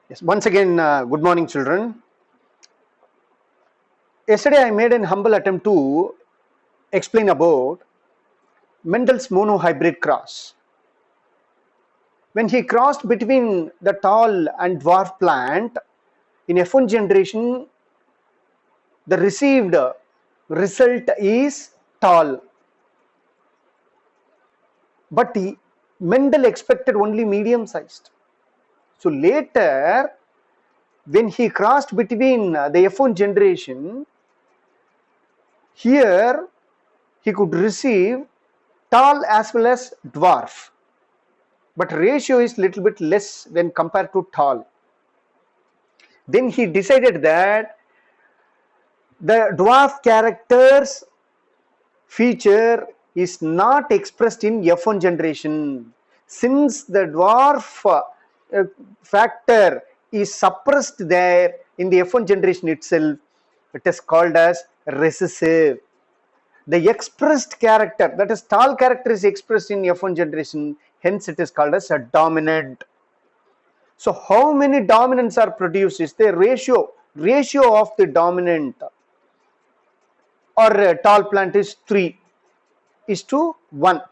Yes, once again, good morning, children. Yesterday, I made an humble attempt to explain about Mendel's monohybrid cross. When he crossed between the tall and dwarf plant in F1 generation, the received result is tall. But Mendel expected only medium sized. So later, when he crossed between the F1 generation, here he could receive tall as well as dwarf, but ratio is little bit less when compared to tall. Then he decided that the dwarf characters feature is not expressed in F1 generation. Since the dwarf factor is suppressed there in the F1 generation itself, it is called as recessive. The expressed character, that is tall character, is expressed in F1 generation, hence it is called as a dominant. So how many dominants are produced is the ratio of the dominant or tall plant is 3:1.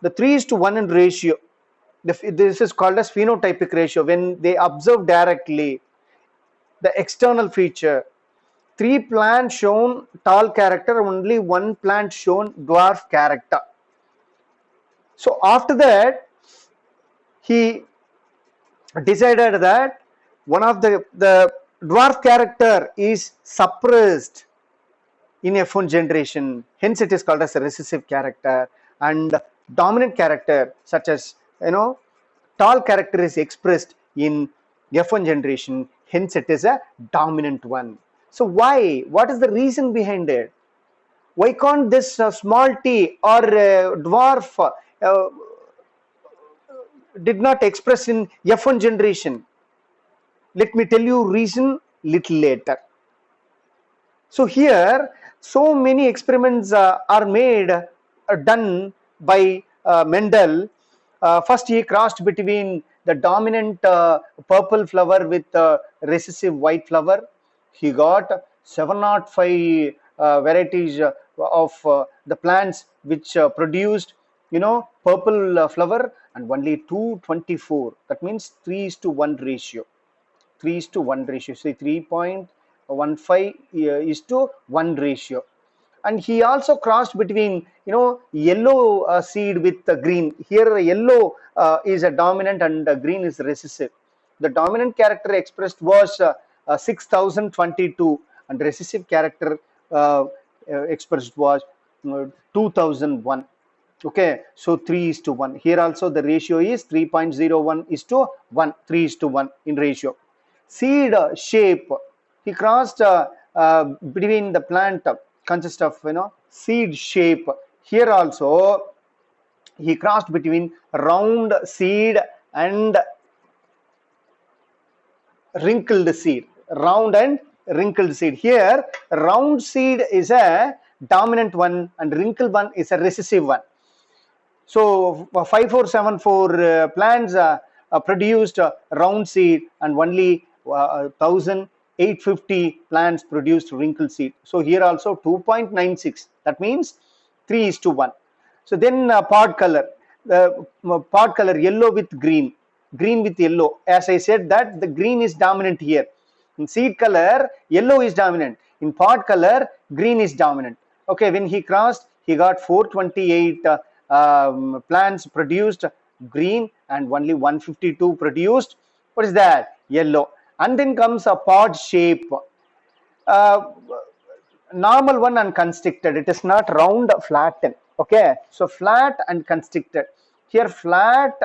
The 3:1 in ratio, this is called as phenotypic ratio. When they observe directly the external feature, 3 plants shown tall character, only 1 plant shown dwarf character. So after that, he decided that one of the dwarf character is suppressed in F1 generation, hence it is called as a recessive character, and dominant character such as tall character is expressed in F1 generation, hence it is a dominant one. So why? What is the reason behind it? Why can't this small t or dwarf did not express in F1 generation? Let me tell you reason little later. So here, so many experiments are made, done by Mendel. First, he crossed between the dominant purple flower with recessive white flower. He got 705 varieties of the plants which produced, purple flower, and only 224. That means 3:1 ratio. 3:1 ratio. Say 3.15 is to 1 ratio. And he also crossed between yellow seed with green. Here yellow is a dominant and green is recessive. The dominant character expressed was 6022 and recessive character expressed was 2001. Okay, so 3:1. Here also the ratio is 3.01:1, 3:1 in ratio. Seed shape, he crossed between the plant consists of seed shape. Here also he crossed between round seed and wrinkled seed. Round and wrinkled seed. Here round seed is a dominant one and wrinkled one is a recessive one. So 5474 plants produced round seed and only 1850 plants produced wrinkled seed. So here also 2.96. That means 3:1. So then pod color, pod color yellow with green, green with yellow. As I said that the green is dominant here. In seed color, yellow is dominant. In pod color, green is dominant. Okay, when he crossed, he got 428 plants produced green and only 152 produced. What is that? Yellow. And then comes a pod shape. Normal one and constricted. It is not round, flattened. Okay, so flat and constricted. Here flat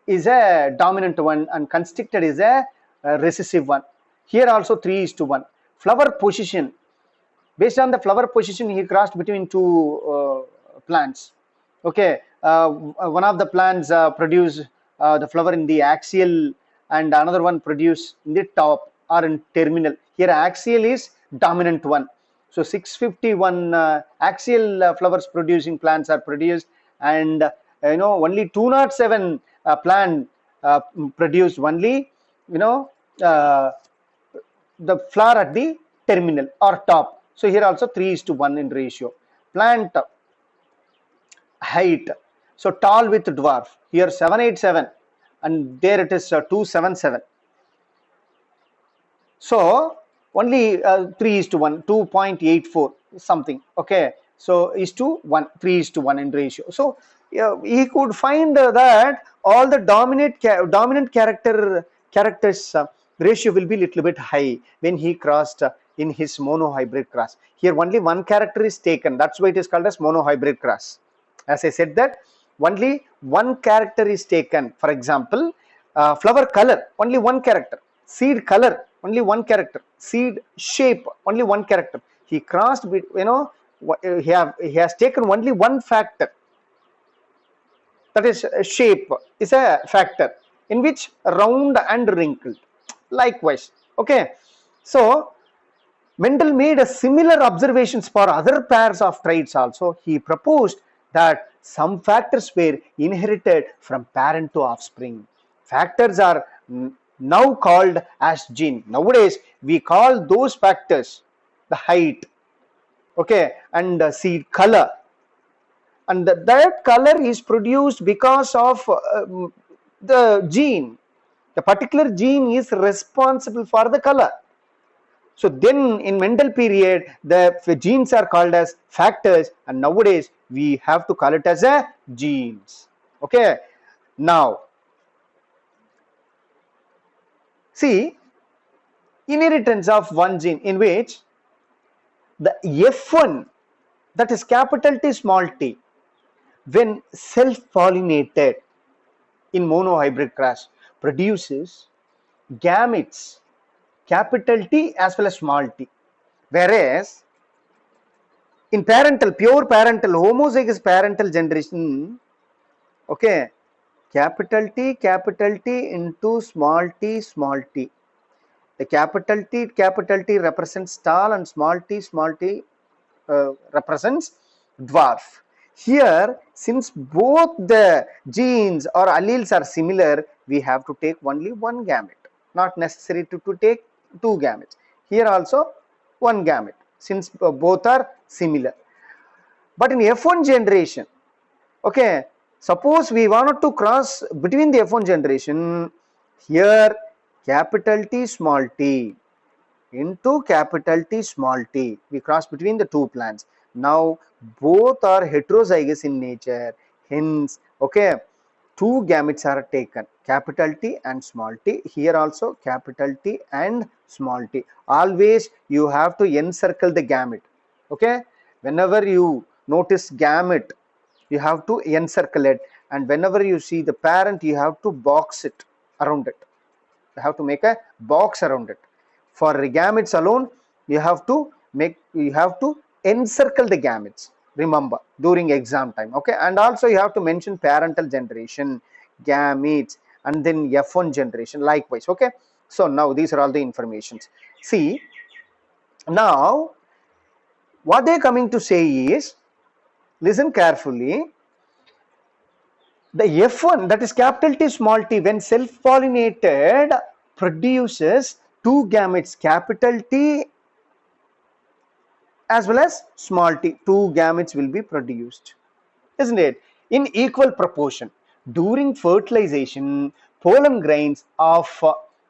is a dominant one and constricted is a recessive one. Here also 3:1. Flower position. Based on the flower position, he crossed between two plants. Okay, one of the plants produce the flower in the axial and another one produce in the top or in terminal. Here axial is dominant one. So 651 axial flowers producing plants are produced, and only 207 plant produced only uh, the flower at the terminal or top. So here also 3:1 in ratio. Plant height. So tall with dwarf. Here 787 and there it is 277. So only 3:1, 2.84 something. Okay. So is to 1, 3:1 in ratio. So he could find that all the dominant characters ratio will be little bit high when he crossed in his monohybrid cross. Here only one character is taken. That's why it is called as monohybrid cross. As I said that only one character is taken. For example, flower color, only one character. Seed color, only one character. Seed shape, only one character. He crossed, he has taken only one factor. That is shape is a factor in which round and wrinkled. Likewise, okay. So Mendel made a similar observations for other pairs of traits also. He proposed that some factors were inherited from parent to offspring. Factors are now called as gene. Nowadays, we call those factors the height, okay, and the seed color. And that color is produced because of the gene. The particular gene is responsible for the color. So then in Mendel period, the genes are called as factors, and nowadays we have to call it as a genes. Okay. Now, see, inheritance of one gene in which the F1, that is capital T small t, when self-pollinated in monohybrid cross, produces gametes capital T as well as small t, whereas in pure parental homozygous parental generation, okay, capital T into small t small t. The capital T represents tall and small t represents dwarf. Here, since both the genes or alleles are similar, we have to take only one gamete, not necessary to take two gametes. Here also one gamete, since both are similar. But in F1 generation, okay, suppose we wanted to cross between the F1 generation, here capital T small t into capital T small t, we cross between the two plants. Now both are heterozygous in nature, hence, okay, two gametes are taken, capital T and small t. Here also capital T and small t. Always you have to encircle the gamete, okay. Whenever you notice gamete, you have to encircle it, and whenever you see the parent, you have to box it around it. You have to make a box around it. For gametes alone, you have to encircle the gametes. Remember during exam time, okay. And also you have to mention parental generation, gametes, and then F1 generation likewise, okay. So now these are all the informations. See, now what they are coming to say is, listen carefully, the F1, that is capital T small t, when self-pollinated, produces two gametes, capital T as well as small t. Two gametes will be produced, isn't it, in equal proportion. During fertilization, pollen grains of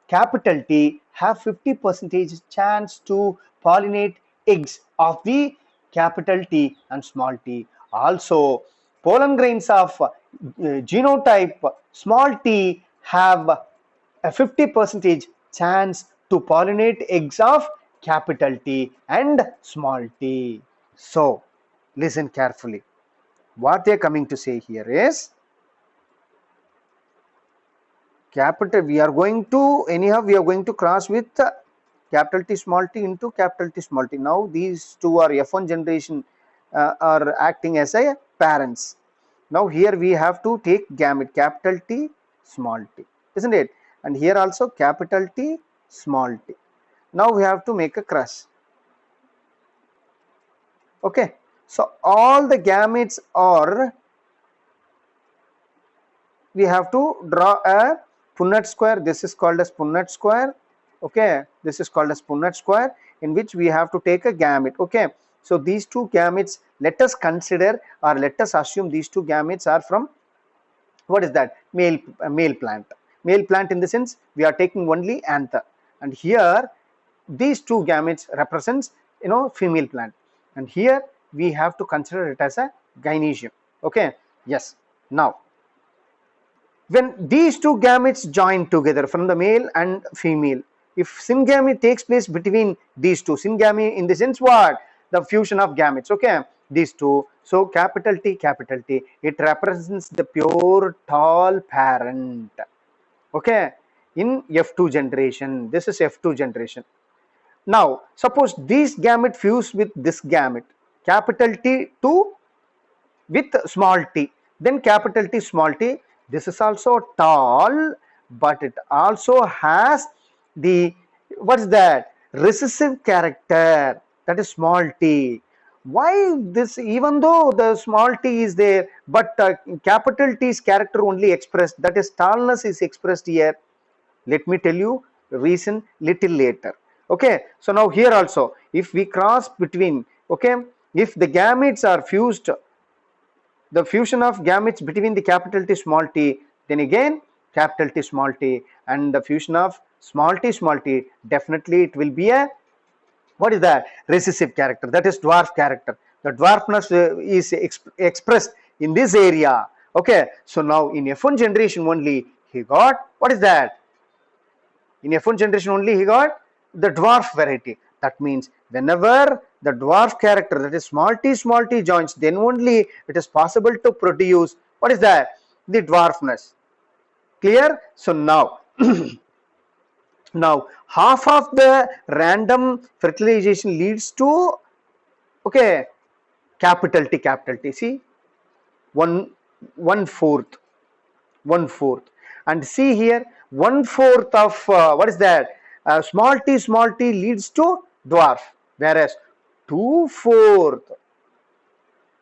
capital T have 50% chance to pollinate eggs of the capital T and small t. Also, pollen grains of genotype small t have a 50% chance to pollinate eggs of capital T and small t. So, listen carefully. What they are coming to say here is, capital, we are going to cross with capital T small t into capital T small t. Now these two are F1 generation are acting as a parents. Now here we have to take gamete, capital T small t, isn't it? And here also capital T small t. Now we have to make a cross, okay. So all the gametes are, we have to draw a Punnett square. This is called as Punnett square, Okay, this is called as Punnett square, in which we have to take a gamete. Okay, so these two gametes, let us consider or let us assume these two gametes are from, what is that, male plant. Male plant in the sense we are taking only anther, and here these two gametes represents, female plant, and here we have to consider it as a gynecium. Okay, yes. Now when these two gametes join together from the male and female, if syngamy takes place between these two, syngamy in the sense what, the fusion of gametes, okay, these two, so capital T, it represents the pure tall parent. Okay, in F2 generation, this is F2 generation. Now suppose these gamete fuse with this gamete, capital T2 with small t, then capital T, small t, this is also tall, but it also has the, what is that, recessive character, that is small t. Why this, even though the small t is there, but capital T's character only expressed, that is tallness is expressed here? Let me tell you reason little later. Okay, so now here also, if we cross between, okay, if the gametes are fused, the fusion of gametes between the capital T, small t, then again capital T, small t, and the fusion of small t, definitely it will be a, what is that, recessive character, that is dwarf character. The dwarfness is expressed in this area. Okay, so now in F1 generation only he got, what is that, in F1 generation only he got the dwarf variety. That means whenever the dwarf character, that is small t joins, then only it is possible to produce, what is that, the dwarfness. Clear? So now now half of the random fertilization leads to, okay, capital T, see, one fourth, and see here, 1/4 of what is that, small t leads to dwarf, whereas 2/4,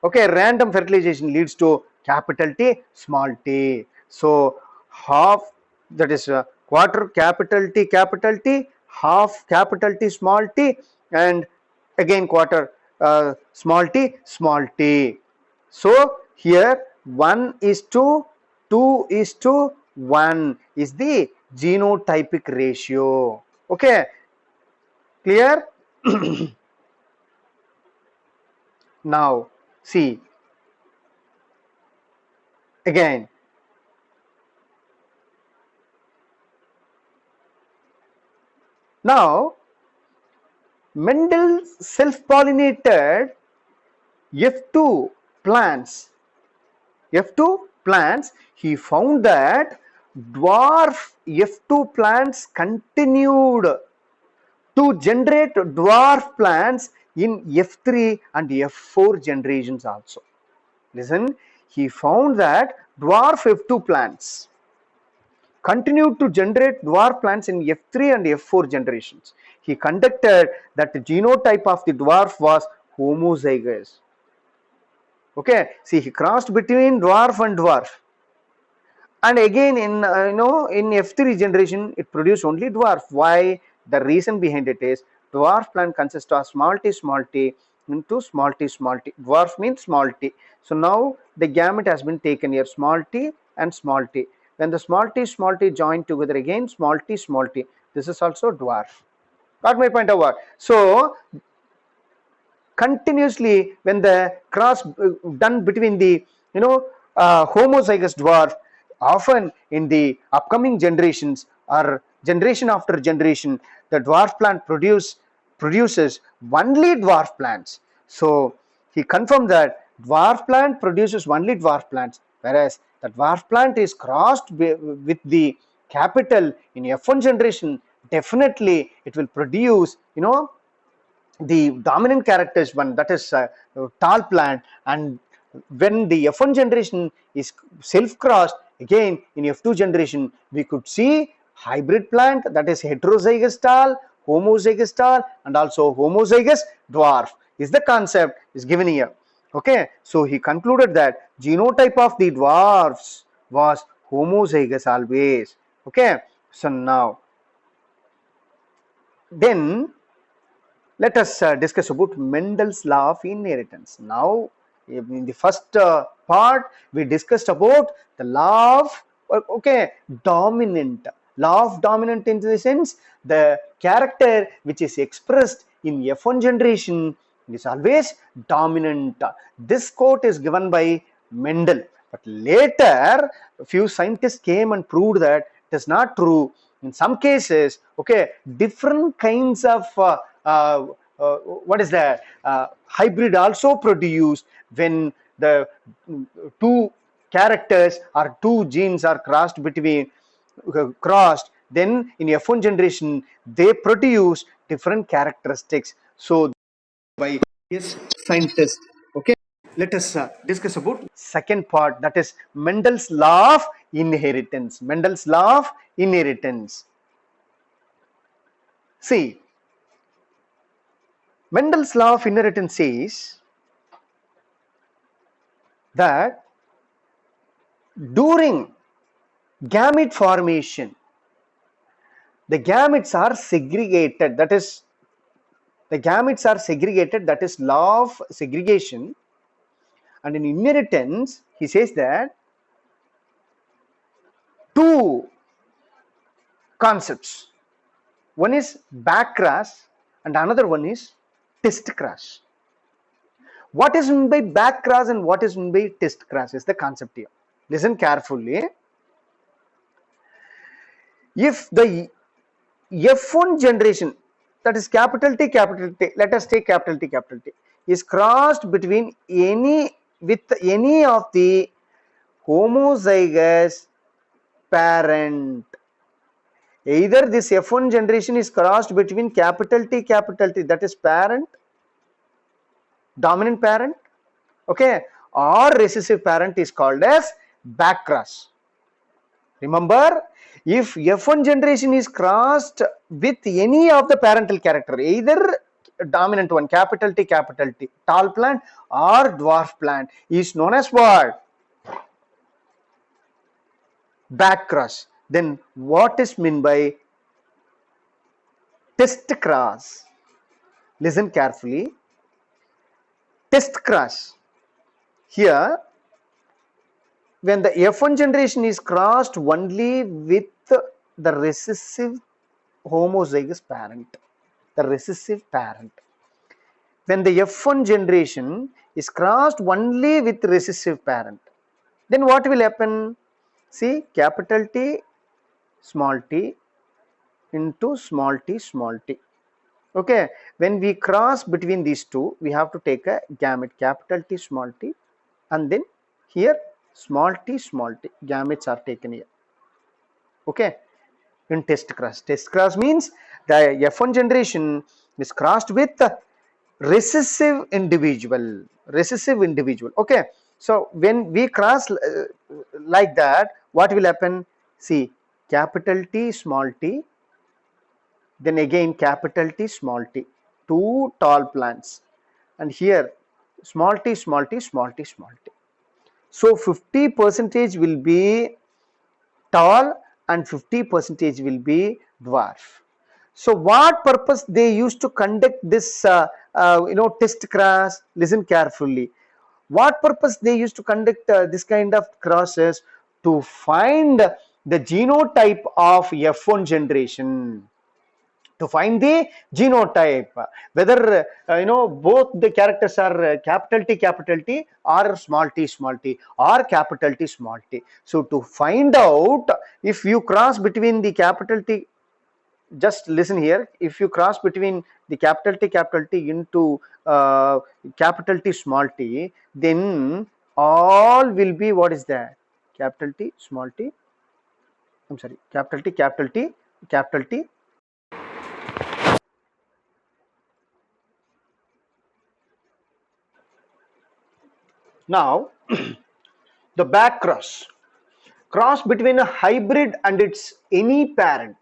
okay, random fertilization leads to capital T, small t. So half, that is quarter capital T, half capital T, small t, and again quarter small t. So here 1:2:1 is the genotypic ratio. Okay, clear? Now see again, now Mendel self-pollinated F2 plants. He found that dwarf F2 plants continued to generate dwarf plants in F3 and F4 generations also. Listen, he found that dwarf F2 plants continued to generate dwarf plants in F3 and F4 generations. He conducted that the genotype of the dwarf was homozygous. Okay, see, he crossed between dwarf and dwarf, and again in in F3 generation it produced only dwarf. Why? The reason behind it is dwarf plant consists of small t into small t. Dwarf means small t. So now the gamete has been taken here, small t and small t. When the small t join together again, small t, this is also dwarf. Got my point over? So continuously when the cross done between the homozygous dwarf, often in the upcoming generations or generation after generation, the dwarf plant produces only dwarf plants. So he confirmed that dwarf plant produces only dwarf plants, whereas the dwarf plant is crossed with the capital in F1 generation, definitely it will produce the dominant character is one, that is tall plant. And when the F1 generation is self crossed, again in F2 generation we could see hybrid plant, that is heterozygous tall, homozygous tall, and also homozygous dwarf is the concept is given here. Okay, so he concluded that genotype of the dwarfs was homozygous always. Okay, so now Then let us discuss about Mendel's law of inheritance. Now, in the first part, we discussed about the law of dominant. Law of dominant in the sense the character which is expressed in F1 generation is always dominant. This quote is given by Mendel, but later a few scientists came and proved that it is not true. In some cases, different kinds of what is that hybrid also produced when the two characters or two genes are crossed, then in F1 generation they produce different characteristics. So by yes scientist. Okay, let us discuss about second part, that is Mendel's law of inheritance. Mendel's law of inheritance. See, Mendel's law of inheritance says that during gamete formation, the gametes are segregated. That is, law of segregation. And in inheritance, he says that two concepts. One is backcross and another one is test cross. What is meant by backcross and what is meant by test cross is the concept here. Listen carefully. If the F1 generation, that is capital T, let us take capital T, is crossed between any of the homozygous parent. Either this F1 generation is crossed between capital T, that is parent, dominant parent, or recessive parent is called as backcross. Remember, if F1 generation is crossed with any of the parental character, either dominant one, capital T, tall plant or dwarf plant, is known as what? Backcross. Then what is meant by test cross? Listen carefully. Test cross. Here, when the F1 generation is crossed only with the recessive homozygous parent, when the F1 generation is crossed only with recessive parent, then what will happen? See, capital T, small t into small t. Okay, when we cross between these two, we have to take a gamete, capital T, small t, and then here small t, gametes are taken here. Okay, in test cross. Test cross means the F1 generation is crossed with recessive individual. Okay, so when we cross like that, what will happen? See, capital T, small t, then again capital T, small t, two tall plants, and here small t. So 50% will be tall and 50% will be dwarf. So what purpose they used to conduct this test cross? Listen carefully. What purpose they used to conduct this kind of crosses? To find the genotype of F1 generation. To find the genotype, whether both the characters are capital T or small t or capital T, small t. So to find out if you cross between the capital T, just listen here, if you cross between the capital T into capital T, small t, then all will be, what is that? Capital T, small t, I'm sorry, capital T. Now, the back cross between a hybrid and its any parent,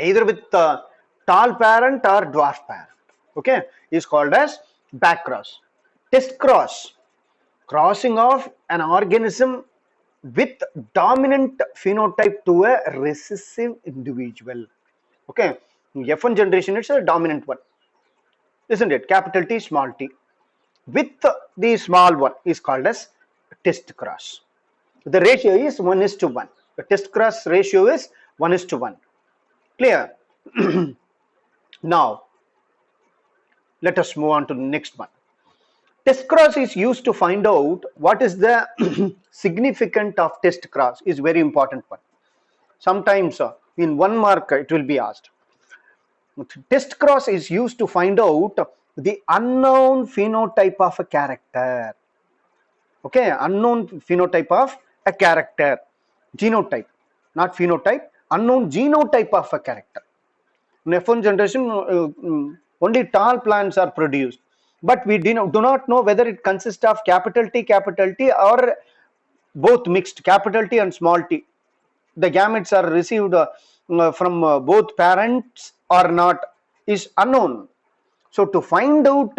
either with tall parent or dwarf parent, is called as back cross. Test cross, crossing of an organism with dominant phenotype to a recessive individual. Okay, F1 generation, it's a dominant one, isn't it? Capital T, small t. With the small one is called as test cross. The ratio is 1:1. The test cross ratio is 1:1. Clear? Now, let us move on to the next one. Test cross is used to find out what is the significance of test cross is very important one. Sometimes in 1 mark it will be asked. Test cross is used to find out the unknown phenotype of a character. Okay, unknown phenotype of a character. Genotype, not phenotype, unknown genotype of a character. In F1 generation, only tall plants are produced, but we do not know whether it consists of capital T or both mixed, capital T and small t. The gametes are received from both parents or not is unknown. So to find out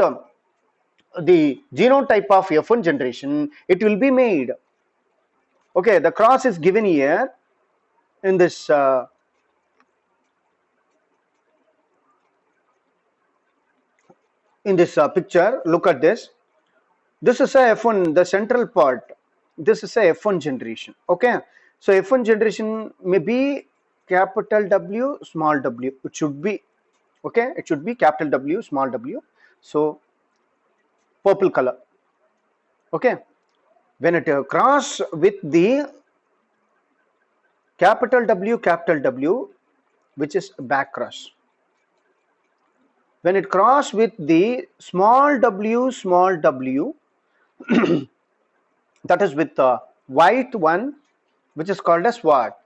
the genotype of F1 generation, it will be made. Okay, the cross is given here in this picture. Look at this. This is a F1, the central part. This is a F1 generation. Okay, so F1 generation may be capital W, small w. It should be, okay, it should be capital W, small w. So purple color. Okay, when it cross with the capital W, which is back cross. When it cross with the small w, that is with the white one, which is called as what?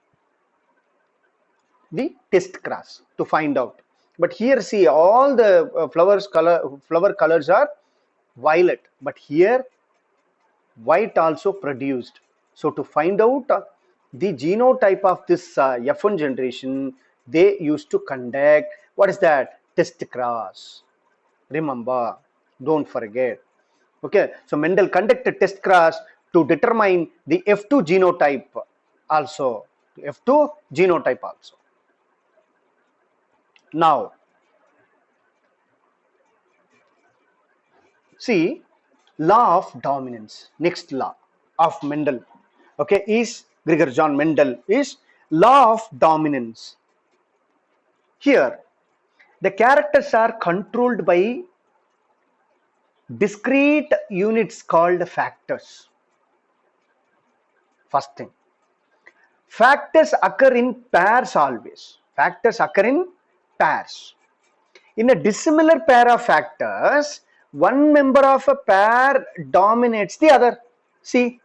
The test cross, to find out. But here see, all the flower colors are violet, but here white also produced. So to find out the genotype of this F1 generation, they used to conduct, what is that? Test cross. Remember, don't forget. Okay, so Mendel conducted test cross to determine the F2 genotype also. F2 genotype also. Now, see, law of dominance. Next law of Mendel, okay, is Gregor John Mendel, is law of dominance. Here, the characters are controlled by discrete units called factors. First thing, factors occur in pairs always. Factors occur in pairs. In a dissimilar pair of factors, one member of a pair dominates the other. See,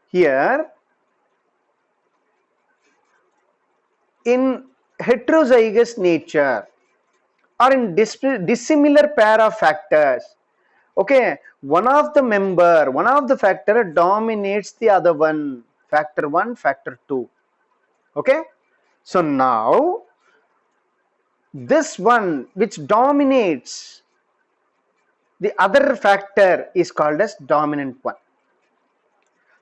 here, in heterozygous nature or in dissimilar pair of factors, okay, one of the factor dominates the other one, factor 1, factor 2. Okay, so now this one which dominates the other factor is called as dominant one.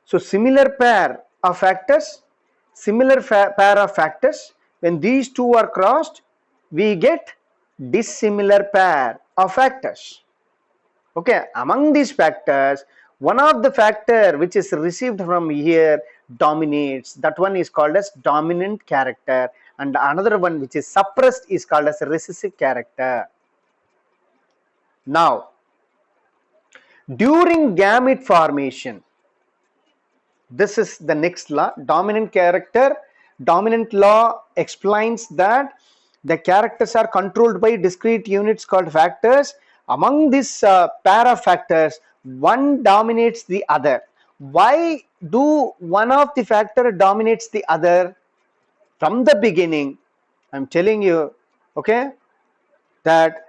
So similar pair of factors, when these two are crossed, we get dissimilar pair of factors. Okay, among these factors, one of the factor which is received from here dominates. That one is called as dominant character, and another one which is suppressed is called as recessive character. Now, during gamete formation, this is the next law. Dominant law explains that the characters are controlled by discrete units called factors. Among this pair of factors, one dominates the other. Why do one of the factor dominates the other? From the beginning, I'm telling you, okay, that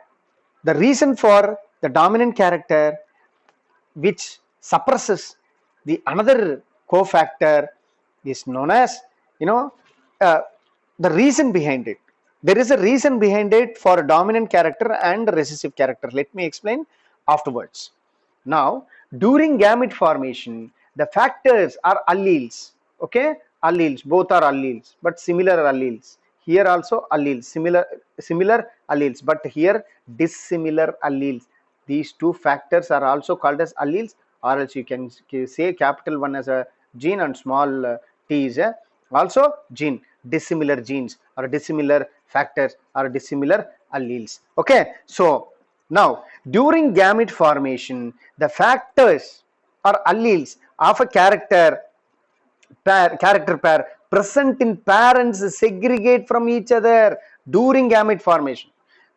the reason for the dominant character which suppresses the another cofactor is known as, the reason behind it. There is a reason behind it for a dominant character and a recessive character. Let me explain afterwards. Now, during gamete formation, the factors are alleles. Okay, alleles, both are alleles, but similar alleles. here also alleles, similar alleles, but here dissimilar alleles. These two factors are also called as alleles, or else you can say capital 1 as a gene and small t is a also gene. Dissimilar genes or dissimilar factors or dissimilar alleles. Okay, so now during gamete formation, the factors or alleles of a character pair present in parents segregate from each other during gamete formation,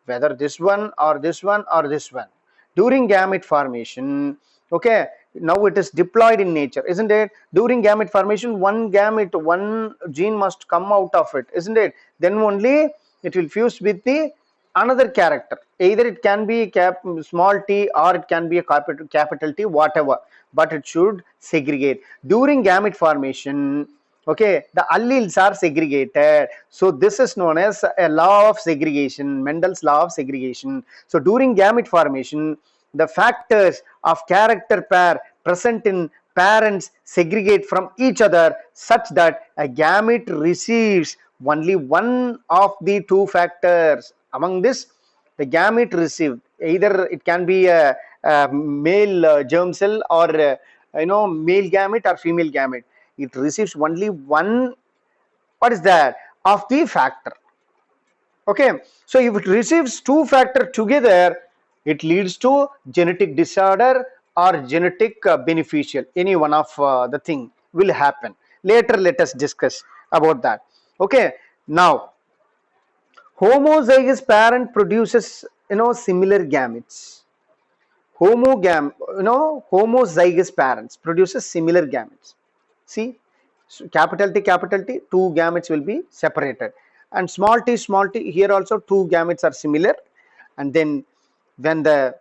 whether this one or this one or this one during gamete formation. Okay, now it is diploid in nature, isn't it? During gamete formation, one gamete, one gene must come out of it, isn't it? Then only it will fuse with the another character. Either it can be small t or it can be a capital T, whatever, but it should segregate during gamete formation. Okay, the alleles are segregated, so this is known as a law of segregation, Mendel's law of segregation. So during gamete formation, the factors of character pair present in parents segregate from each other such that a gamete receives only one of the two factors. Among this, the gamete received, either it can be a male germ cell or male gamete or female gamete, it receives only one, what is that, of the factor. Okay, so if it receives two factor together, it leads to genetic disorder or genetic beneficial, any one of the thing will happen. Later let us discuss about that. Okay, now homozygous parent produces similar gametes. Homozygous parents produces similar gametes. See, so capital T, two gametes will be separated, and small t, here also two gametes are similar. And then when the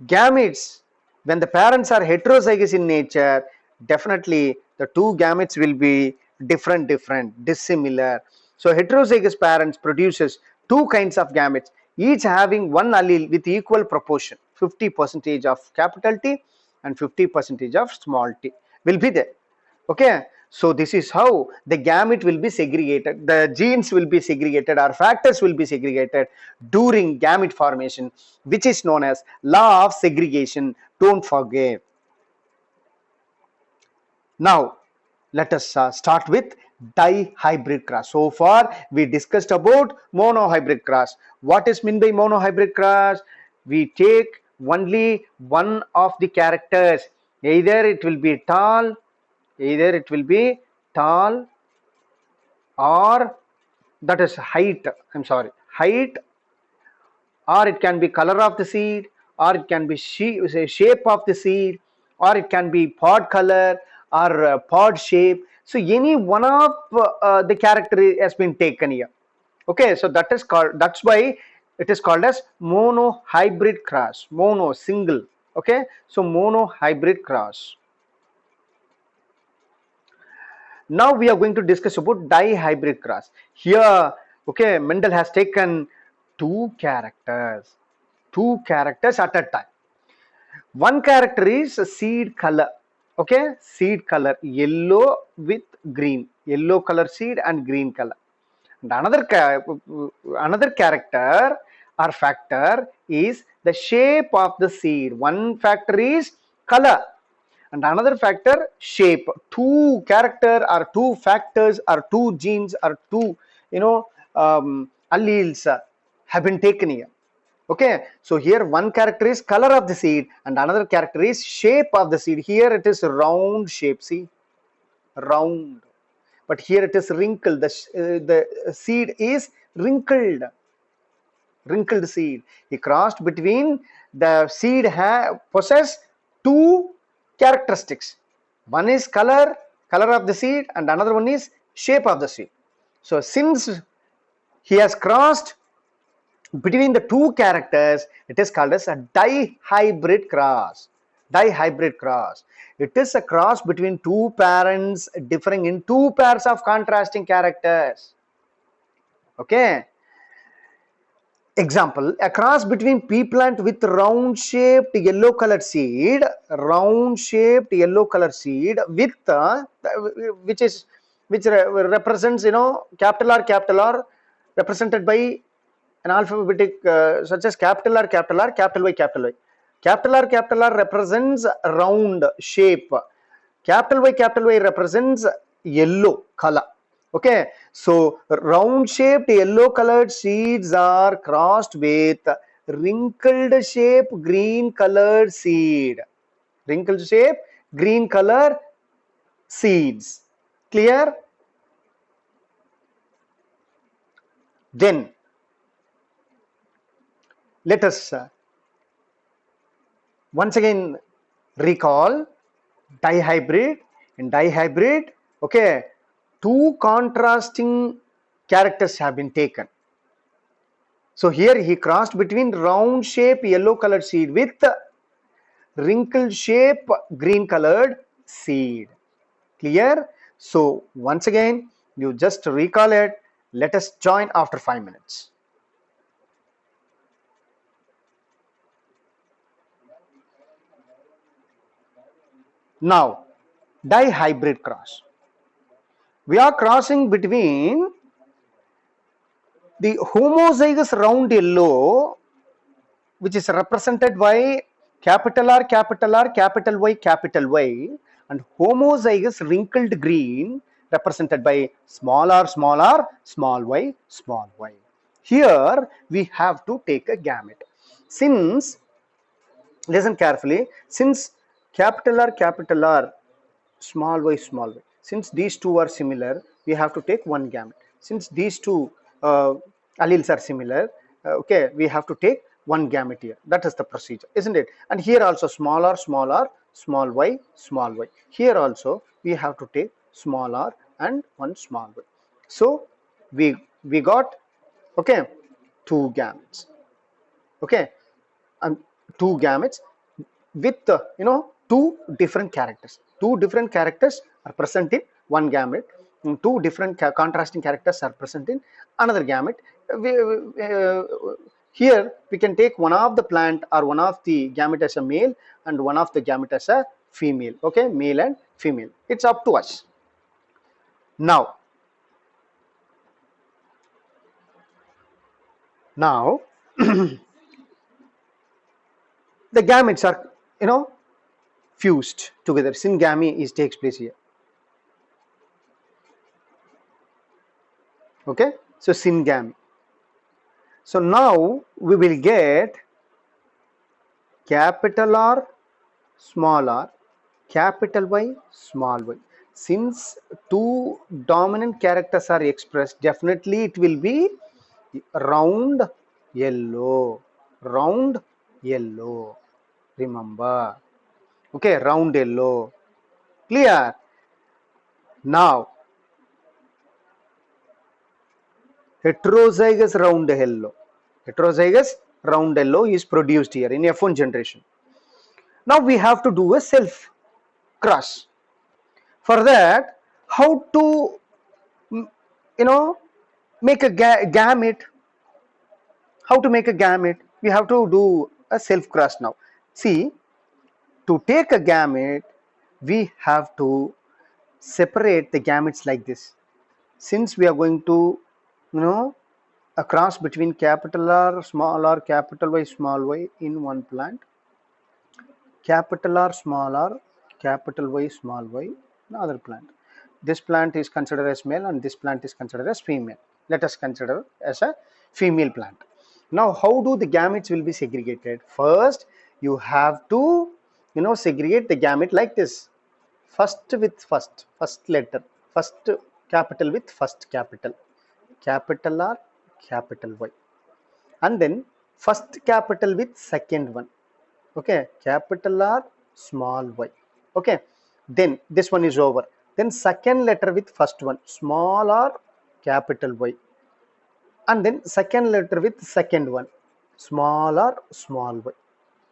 gametes, when the parents are heterozygous in nature, definitely the two gametes will be different, dissimilar. So heterozygous parents produces two kinds of gametes, each having one allele with equal proportion, 50% of capital T and 50% of small t will be there. Okay, so this is how the gamete will be segregated, the genes will be segregated or factors will be segregated during gamete formation, which is known as law of segregation. Don't forget. Now let us start with dihybrid cross. So far we discussed about monohybrid cross. What is meant by monohybrid cross? We take only one of the characters, either it will be tall, or that is height, height, or it can be color of the seed, or it can be shape of the seed, or it can be pod color or pod shape. So any one of the character has been taken here. Okay, so that is called, that's why it is called as monohybrid cross. Mono, single. Okay, so monohybrid cross. Now we are going to discuss about dihybrid cross. Here, okay, Mendel has taken two characters at a time. One character is seed color. Okay, seed color, yellow with green, yellow color seed and green color. And another character or factor is the shape of the seed. One factor is color and another factor shape. Two character or two factors or two genes or two alleles have been taken here. Okay, so here one character is color of the seed and another character is shape of the seed. Here it is round shape, see, round, but here it is wrinkled. The seed is wrinkled seed. He crossed between the seed possess two characteristics. One is color of the seed and another one is shape of the seed. So since he has crossed between the two characters, it is called as a dihybrid cross. It is a cross between two parents differing in two pairs of contrasting characters. Okay, example, a cross between pea plant with round shaped yellow colored seed, with which represents capital R represented by an alphabetic such as capital R, capital R, capital Y, capital Y. Capital R represents round shape. Capital Y represents yellow color. Okay, so round shaped yellow colored seeds are crossed with wrinkled shape green colored seed. Wrinkled shape green color seeds. Clear? Then let us once again recall dihybrid. In dihybrid, okay, two contrasting characters have been taken. So here he crossed between round shape yellow colored seed with wrinkled shape green colored seed. Clear? So once again, you just recall it. Let us join after 5 minutes. Now, dihybrid cross. We are crossing between the homozygous round yellow, which is represented by capital R, capital R, capital Y, and homozygous wrinkled green represented by small r, small y, small y. Here we have to take a gamete. Since, listen carefully, since capital R, small y, since these two are similar, we have to take one gamete. Since these two alleles are similar, okay, we have to take one gamete here. That is the procedure, isn't it? And here also small r, small y, small y. Here also we have to take small r and one small y. So we got, okay, two gametes. Okay, and two gametes with two different characters. Two different characters are present in one gamete. Two different contrasting characters are present in another gamete. Here we can take one of the plant or one of the gamete as a male and one of the gamete as a female. Okay, male and female. It's up to us. Now the gametes are fused together. Syngamy takes place here. Okay, so syngamy. So now we will get capital R, small r, capital Y, small y. Since two dominant characters are expressed, definitely it will be round yellow. Round yellow. Remember. Okay, round yellow. Clear? Now, heterozygous round yellow. Heterozygous round yellow is produced here in F1 generation. Now we have to do a self cross. For that, how to make a gamete? How to make a gamete? We have to do a self cross now. See, to take a gamete, we have to separate the gametes like this. Since we are going to a cross between capital R, capital Y, small y in one plant, capital R, capital Y, small y in another plant. This plant is considered as male and this plant is considered as female. Let us consider as a female plant. Now, how do the gametes will be segregated? First, you have to segregate the gamete like this. First with first letter, first capital with first capital R, capital Y, and then first capital with second one. Okay, capital R, small y. Okay, then this one is over. Then second letter with first one, small r, capital Y, and then second letter with second one, small r, small y.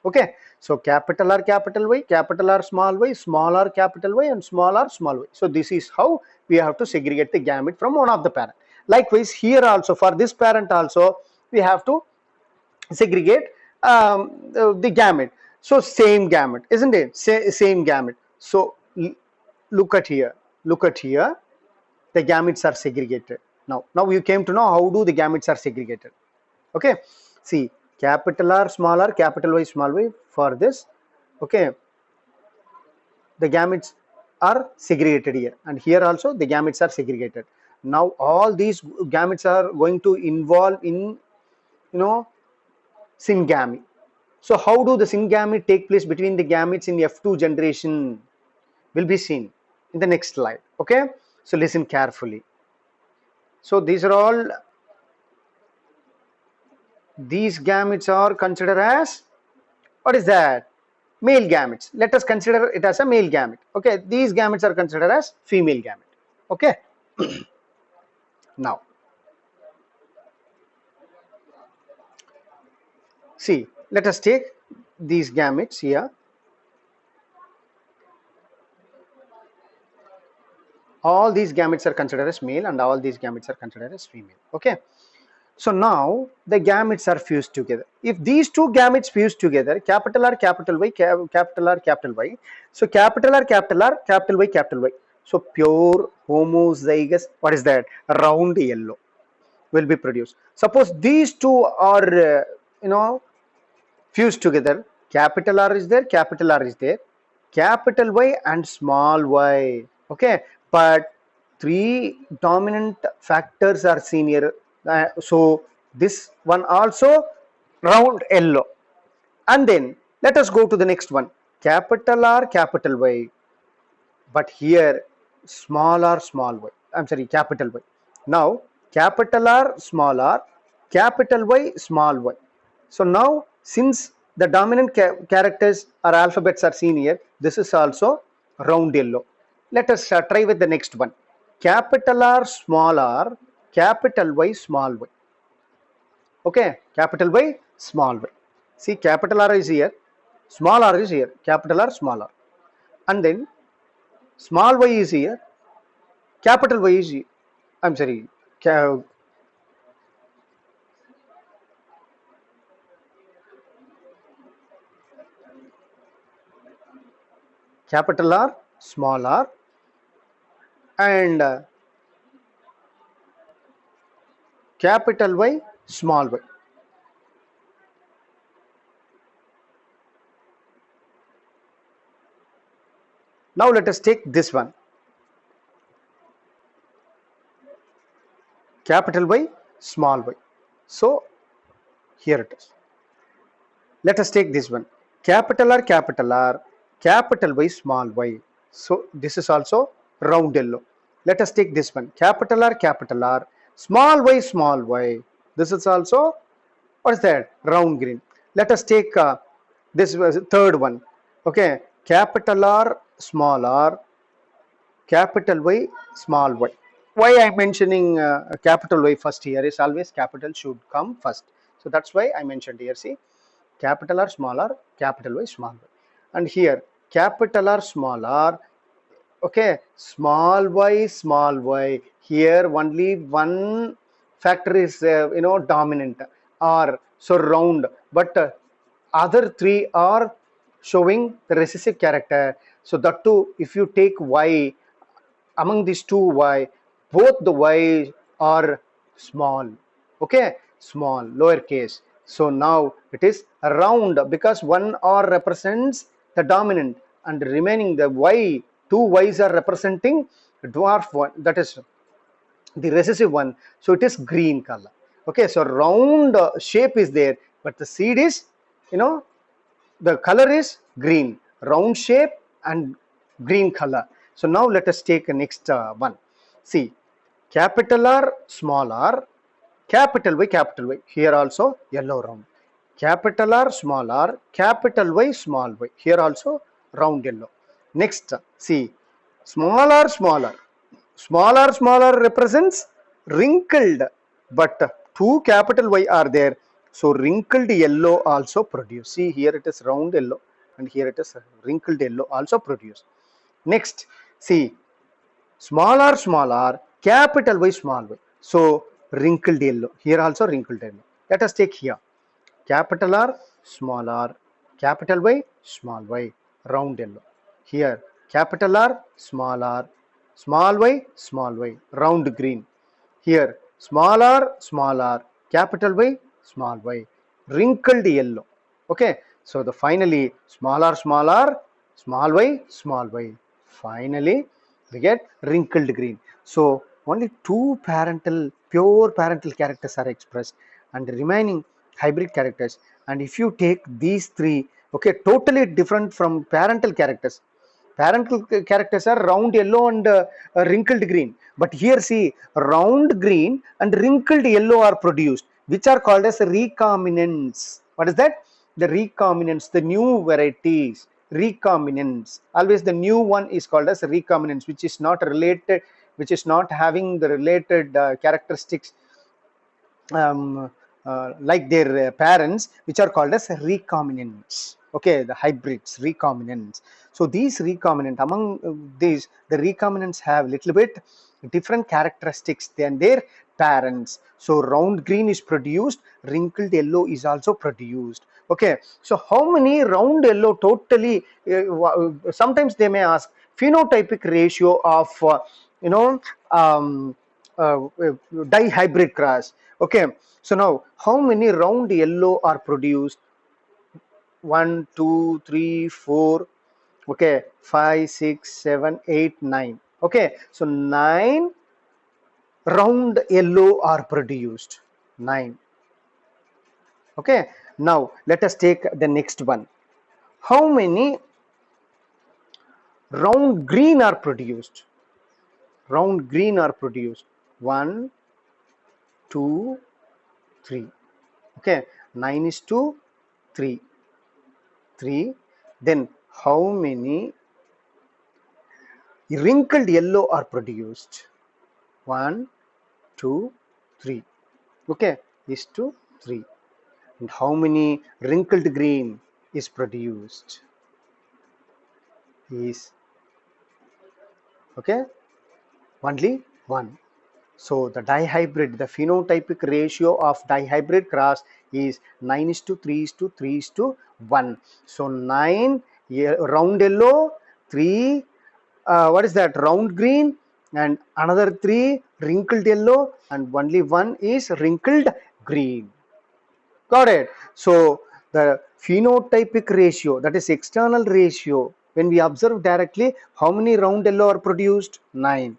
Okay, so capital R, capital Y, capital R, small y, small r, capital Y, and small r, small y. So this is how we have to segregate the gamete from one of the parent. Likewise, here also for this parent also we have to segregate the gamete. So same gamete, isn't it? Same gamete. So look at here. The gametes are segregated. Now you came to know how do the gametes are segregated. Okay, see, capital R, capital Y, small y for this. Okay, the gametes are segregated here, and here also the gametes are segregated. Now all these gametes are going to involve in, syngamy. So how do the syngamy take place between the gametes in F2 generation will be seen in the next slide. Okay, so listen carefully. So these are all, these gametes are considered as, what is that? Male gametes. Let us consider it as a male gamete. Okay, these gametes are considered as female gamete. Okay, now see, let us take these gametes here. All these gametes are considered as male and all these gametes are considered as female. Okay, so now the gametes are fused together. If these two gametes fuse together, capital R, capital Y, capital R, capital Y. So capital R, capital R, capital Y, capital Y. So pure homozygous, what is that? Round yellow will be produced. Suppose these two are, fused together. Capital R is there, capital R is there, capital Y and small y. Okay, but three dominant factors are seen here. So this one also round yellow. And then let us go to the next one. Capital R, capital Y. But here small y. I'm sorry, capital Y. Now capital R, small r, capital Y, small y. So now since the dominant characters or alphabets are seen here, this is also round yellow. Let us try with the next one. Capital R, small r, capital Y, small y. Okay, capital Y, small y. See, capital R is here, small r is here, capital R, small r. And then small y is here, capital Y is here. I'm sorry, capital R, small r, and capital Y, small y. Now let us take this one. Capital Y, small y. So here it is. Let us take this one. Capital R, capital Y, small y. So this is also round yellow. Let us take this one. Capital R, small y. This is also, what is that? Round green. Let us take this was third one. Okay, capital R, capital Y, small y. Why I am mentioning capital Y first here is always capital should come first. So that's why I mentioned here. See, capital R, capital Y, small y. And here capital R, okay, small y. Here only one factor is dominant or so round, but other three are showing the recessive character. So that too, if you take y, among these two y, both the y are small. Okay, small, lowercase. So now it is round because one r represents the dominant and remaining the y, two y's are representing dwarf one, that is the recessive one. So it is green color. Okay, so round shape is there, but the seed is, the color is green, round shape and green color. So now let us take a next one. See, capital R, small r, capital Y. Here also yellow round. Capital R, capital Y, small y. Here also round yellow. Next, see, small r, small r represents wrinkled, but two capital Y are there. So wrinkled yellow also produce. See, here it is round yellow and here it is wrinkled yellow also produce. Next, see, small r, capital Y, small y. So wrinkled yellow. Here also wrinkled yellow. Let us take here. Capital R, capital Y, small y, round yellow. Here capital R, small y, round green. here small r, capital Y, small y, wrinkled yellow. Okay, so the finally small r, small y, finally we get wrinkled green. So only two pure parental characters are expressed, and the remaining hybrid characters. And if you take these three, okay, totally different from parental characters. Parental characters are round yellow and wrinkled green, but here see round green and wrinkled yellow are produced, which are called as recombinants. What is that? The recombinants, the new varieties, recombinants. Always the new one is called as recombinants, which is not related, which is not having the related characteristics like their parents, which are called as recombinants. Okay, the hybrids, recombinants. So these recombinant, among these, the recombinants have little bit different characteristics than their parents. So round green is produced, wrinkled yellow is also produced. Okay, so how many round yellow totally? Sometimes they may ask phenotypic ratio of you know um, dihybrid cross. Okay, so now how many round yellow are produced? 1, 2, 3, 4. Okay, 5, 6, 7, 8, 9. Okay, so 9 round yellow are produced. 9. Okay, now let us take the next one. How many round green are produced? Round green are produced. 1, 2, 3. Okay, 9 is to 3. 3. Then how many wrinkled yellow are produced? 1, 2, 3. Okay, is to 3. And how many wrinkled green is produced? Is, okay, only 1. So the dihybrid, the phenotypic ratio of dihybrid cross is 9 is to 3 is to 3 is to 1. So 9 round yellow, 3 what is that, round green, and another 3 wrinkled yellow, and only 1 is wrinkled green. Got it? So the phenotypic ratio, that is external ratio, when we observe directly, how many round yellow are produced? 9.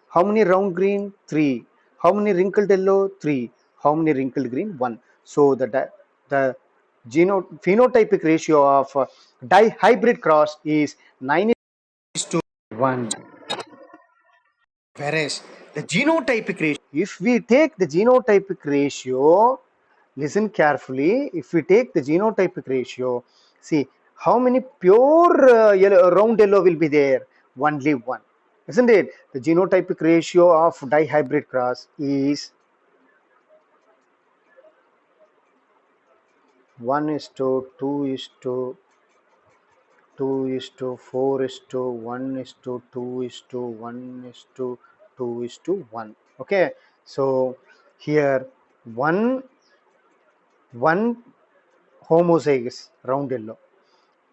How many round green? 3. How many wrinkled yellow? 3. How many wrinkled green? 1. So the phenotypic ratio of dihybrid cross is 9 is to 1. Whereas the genotypic ratio, if we take the genotypic ratio, listen carefully, if we take the genotypic ratio, see how many pure round yellow will be there? Only 1. Isn't it? The genotypic ratio of dihybrid cross is 1 is to 2 is to 2 is to 4 is to 1 is to 2 is to 1 is to 2 is to 1. Okay, so here 1 homozygous round yellow,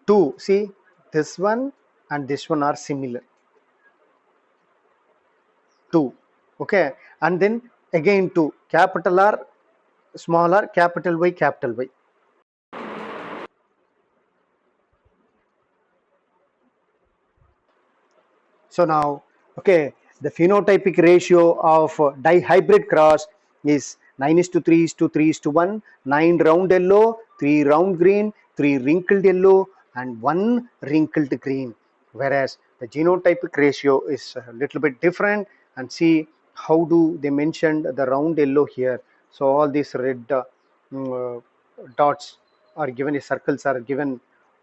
2, see this one and this one are similar, 2. Okay, and then again 2, capital R, small r, capital Y, capital Y. So now, okay, the phenotypic ratio of dihybrid cross is 9 is to 3 is to 3 is to 1, 9 round yellow, 3 round green, 3 wrinkled yellow, and 1 wrinkled green. Whereas the genotypic ratio is a little bit different. And see how do they mentioned the round yellow here. So all these red dots are given, circles are given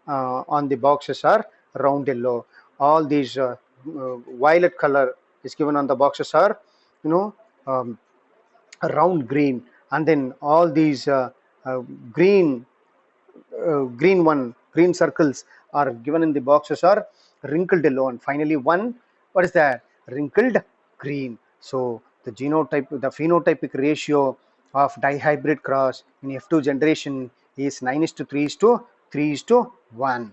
on the boxes are round yellow. All these violet color is given on the boxes are, you know, um, round green, and then all these uh, green green circles are given in the boxes are wrinkled yellow, and finally one, what is that, wrinkled green. So the phenotypic ratio of dihybrid cross in F2 generation is 9 is to 3 is to 3 is to 1.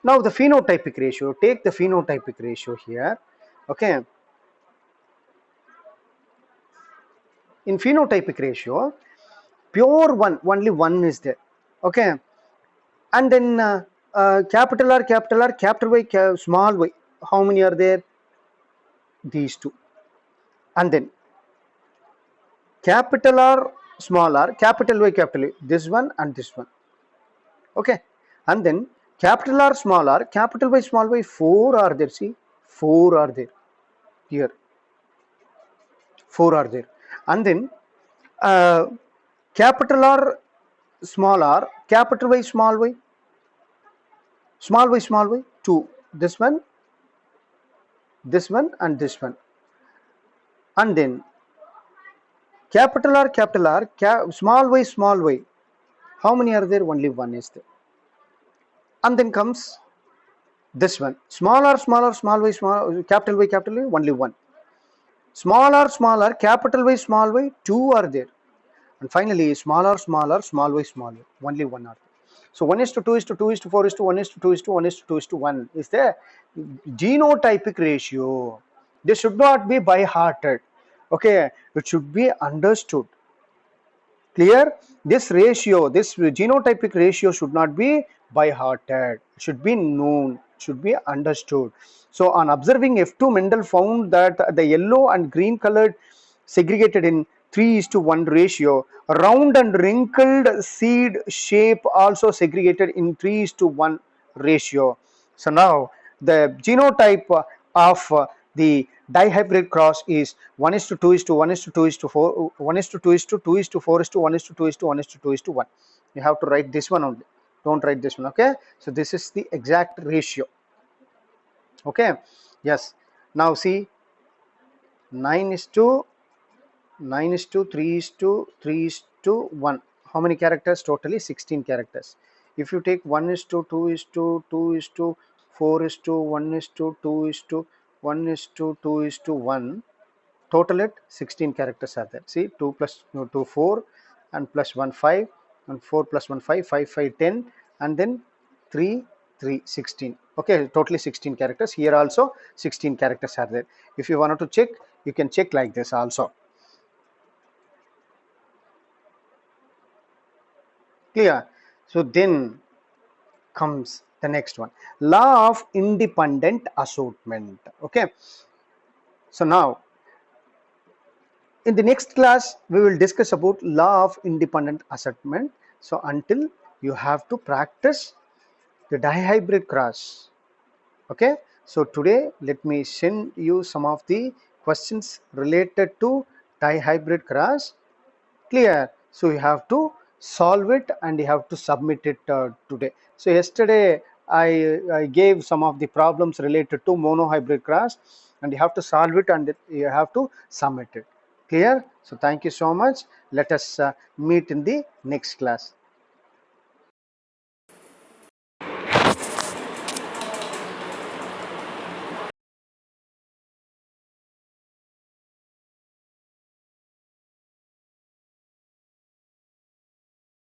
Now the phenotypic ratio, take the phenotypic ratio here. Okay, in phenotypic ratio, pure one, only one is there. Okay, and then capital R, capital Y, small y, how many are there? These two. And then capital R, small r, capital Y, this one and this one. Okay, and then capital R, capital Y, small y, 4 are there. See, 4 are there here, 4 are there. And then capital R, capital Y, small y, 2, this one, and this one. And then capital R, small y, how many are there? Only one is there. And then comes this one, small y, capital Y, only one. Small r, capital Y, 2 are there. And finally, small y, only one are there. So 1:2:2:4:1:2:1:2:1 is the genotypic ratio. This should not be by hearted. Okay, it should be understood. Clear? This ratio, this genotypic ratio should not be by hearted. It should be known, should be understood. So on observing F2, Mendel found that the yellow and green colored segregated in 3:1 ratio. Round and wrinkled seed shape also segregated in 3:1 ratio. So now the genotype of the dihybrid cross is 1:2:1:2:4, 1:2:2:4:1:2:1:1. You have to write this one only. Don't write this one. Okay. So this is the exact ratio. Okay. Yes. Now see, 9:3:3:1. How many characters? Totally 16 characters. If you take 1:2:2:4:1:2:1:1, total it 16 characters are there. See, 2 plus 2 4 and plus 1 5 and 4 plus 1 5 5 5 10 and then 3 3 16. Okay, totally 16 characters. Here also 16 characters are there. If you wanted to check, you can check like this also. Clear? So then comes the next one, law of independent assortment. Okay, so now in the next class we will discuss about law of independent assortment. So until you have to practice the dihybrid cross. Okay, so today let me send you some of the questions related to dihybrid cross. Clear? So you have to solve it and you have to submit it today. So yesterday I gave some of the problems related to monohybrid cross and you have to solve it and you have to submit it. Clear? So thank you so much. Let us meet in the next class.